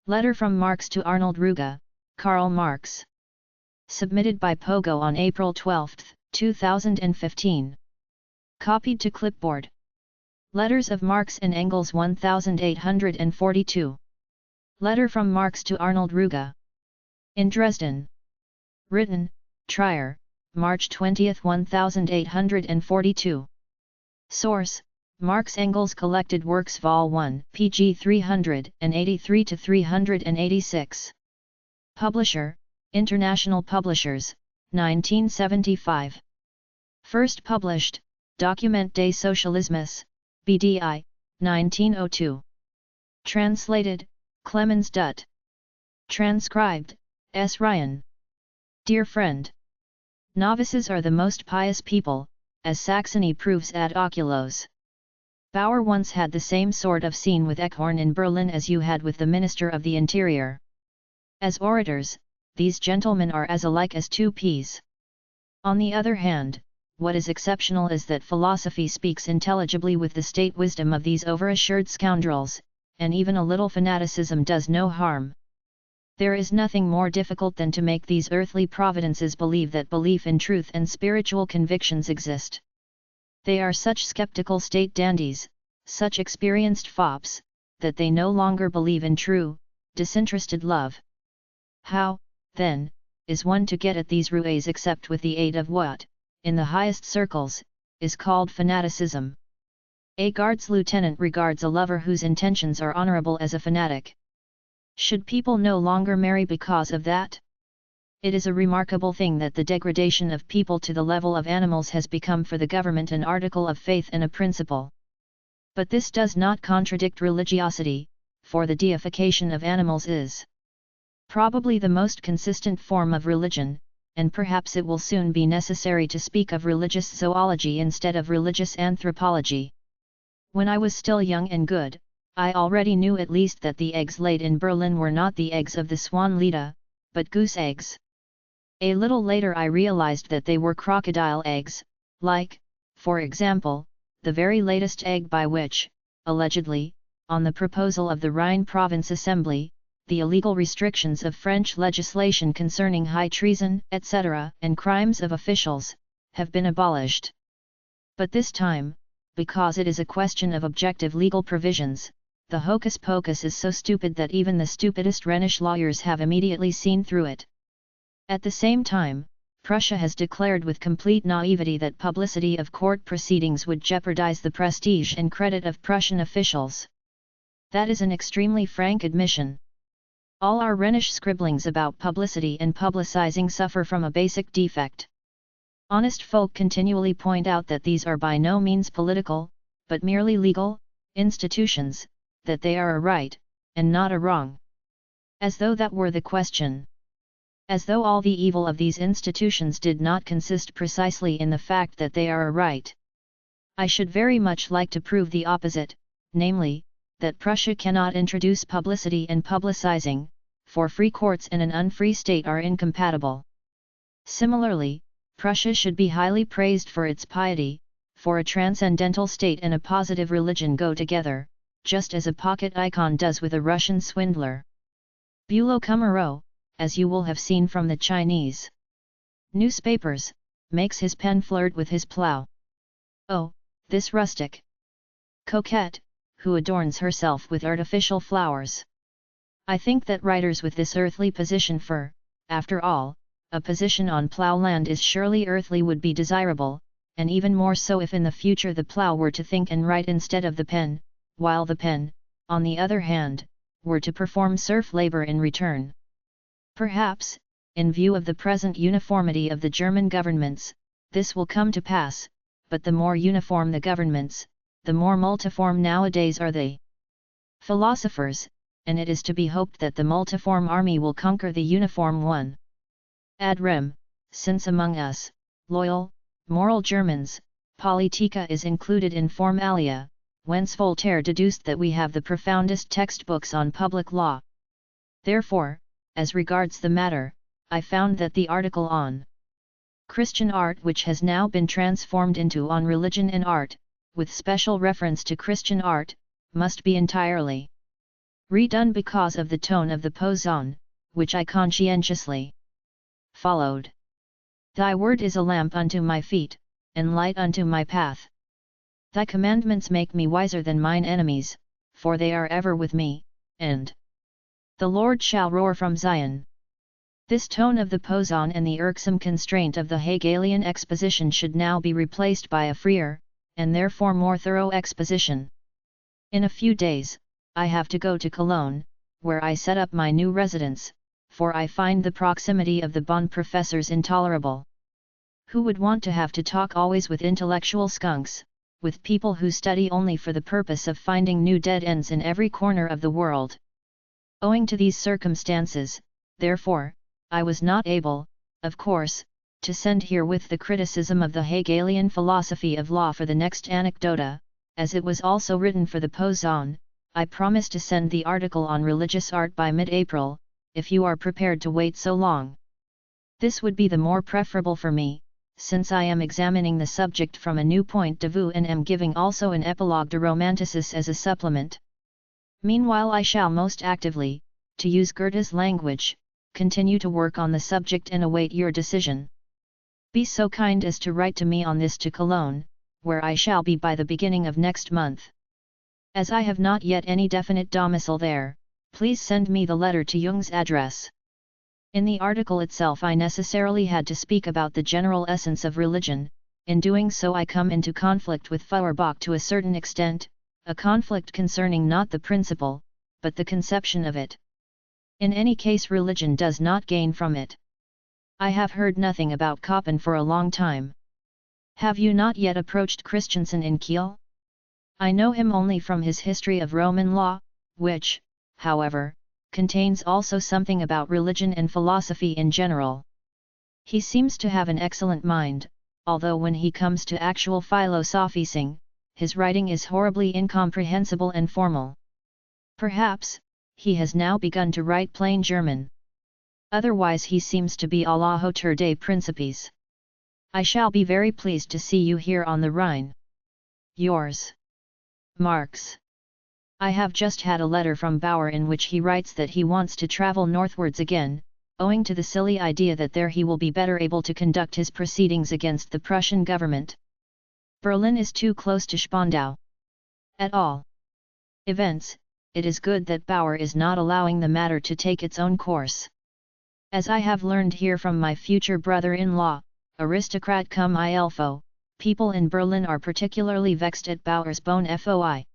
Letter from Marx to Arnold Ruge, Karl Marx. Submitted by Pogo on April 12, 2015. Copied to clipboard. Letters of Marx and Engels 1842. Letter from Marx to Arnold Ruge. In Dresden. Written, Trier, March 20, 1842. Source, Marx Engels Collected Works Vol 1, pg 383-386. Publisher, International Publishers, 1975. First published, Document des Socialismes, BDI, 1902. Translated, Clemens Dutt. Transcribed, S. Ryan. Dear friend. Novices are the most pious people, as Saxony proves ad oculos. Bauer once had the same sort of scene with Eckhorn in Berlin as you had with the Minister of the Interior. As orators, these gentlemen are as alike as two peas. On the other hand, what is exceptional is that philosophy speaks intelligibly with the state wisdom of these overassured scoundrels, and even a little fanaticism does no harm. There is nothing more difficult than to make these earthly providences believe that belief in truth and spiritual convictions exist. They are such skeptical state dandies, such experienced fops, that they no longer believe in true, disinterested love. How, then, is one to get at these roues except with the aid of what, in the highest circles, is called fanaticism? A guards lieutenant regards a lover whose intentions are honorable as a fanatic. Should people no longer marry because of that? It is a remarkable thing that the degradation of people to the level of animals has become for the government an article of faith and a principle. But this does not contradict religiosity, for the deification of animals is probably the most consistent form of religion, and perhaps it will soon be necessary to speak of religious zoology instead of religious anthropology. When I was still young and good, I already knew at least that the eggs laid in Berlin were not the eggs of the swan Leda, but goose eggs. A little later I realized that they were crocodile eggs, like, for example, the very latest egg by which, allegedly, on the proposal of the Rhine Province Assembly, the illegal restrictions of French legislation concerning high treason, etc., and crimes of officials, have been abolished. But this time, because it is a question of objective legal provisions, the hocus pocus is so stupid that even the stupidest Rhenish lawyers have immediately seen through it. At the same time, Prussia has declared with complete naivety that publicity of court proceedings would jeopardize the prestige and credit of Prussian officials. That is an extremely frank admission. All our Rhenish scribblings about publicity and publicizing suffer from a basic defect. Honest folk continually point out that these are by no means political, but merely legal, institutions, that they are a right, and not a wrong. As though that were the question. As though all the evil of these institutions did not consist precisely in the fact that they are a right. I should very much like to prove the opposite, namely, that Prussia cannot introduce publicity and publicizing, for free courts and an unfree state are incompatible. Similarly, Prussia should be highly praised for its piety, for a transcendental state and a positive religion go together, just as a pocket icon does with a Russian swindler. Bulow Kumaro, as you will have seen from the Chinese newspapers, makes his pen flirt with his plough. Oh, this rustic coquette, who adorns herself with artificial flowers. I think that writers with this earthly position for, after all, a position on plough land is surely earthly would be desirable, and even more so if in the future the plough were to think and write instead of the pen, while the pen, on the other hand, were to perform serf labor in return. Perhaps, in view of the present uniformity of the German governments, this will come to pass, but the more uniform the governments, the more multiform nowadays are they. Philosophers, and it is to be hoped that the multiform army will conquer the uniform one. Ad rem, since among us, loyal, moral Germans, Politica is included in Formalia, whence Voltaire deduced that we have the profoundest textbooks on public law. Therefore, as regards the matter, I found that the article on Christian art, which has now been transformed into on religion and art, with special reference to Christian art, must be entirely redone because of the tone of the poison, which I conscientiously followed. Thy word is a lamp unto my feet, and light unto my path. Thy commandments make me wiser than mine enemies, for they are ever with me, and the Lord shall roar from Zion. This tone of the poison and the irksome constraint of the Hegelian exposition should now be replaced by a freer, and therefore more thorough exposition. In a few days, I have to go to Cologne, where I set up my new residence, for I find the proximity of the Bonn professors intolerable. Who would want to have to talk always with intellectual skunks, with people who study only for the purpose of finding new dead ends in every corner of the world? Owing to these circumstances, therefore, I was not able, of course, to send herewith the criticism of the Hegelian philosophy of law for the next anecdota, as it was also written for the poison. I promise to send the article on religious art by mid-April, if you are prepared to wait so long. This would be the more preferable for me, since I am examining the subject from a new point de vue and am giving also an epilogue de romanticis as a supplement. Meanwhile I shall most actively, to use Goethe's language, continue to work on the subject and await your decision. Be so kind as to write to me on this to Cologne, where I shall be by the beginning of next month. As I have not yet any definite domicile there, please send me the letter to Jung's address. In the article itself I necessarily had to speak about the general essence of religion. In doing so I come into conflict with Feuerbach to a certain extent, a conflict concerning not the principle, but the conception of it. In any case religion does not gain from it. I have heard nothing about Koppen for a long time. Have you not yet approached Christensen in Kiel? I know him only from his history of Roman law, which, however, contains also something about religion and philosophy in general. He seems to have an excellent mind, although when he comes to actual philosophizing, his writing is horribly incomprehensible and formal. Perhaps, he has now begun to write plain German. Otherwise he seems to be à la hauteur des principes. I shall be very pleased to see you here on the Rhine. Yours, Marx. I have just had a letter from Bauer in which he writes that he wants to travel northwards again, owing to the silly idea that there he will be better able to conduct his proceedings against the Prussian government. Berlin is too close to Spandau. At all events, it is good that Bauer is not allowing the matter to take its own course. As I have learned here from my future brother-in-law, aristocrat cum ilfo, people in Berlin are particularly vexed at Bauer's bon foi.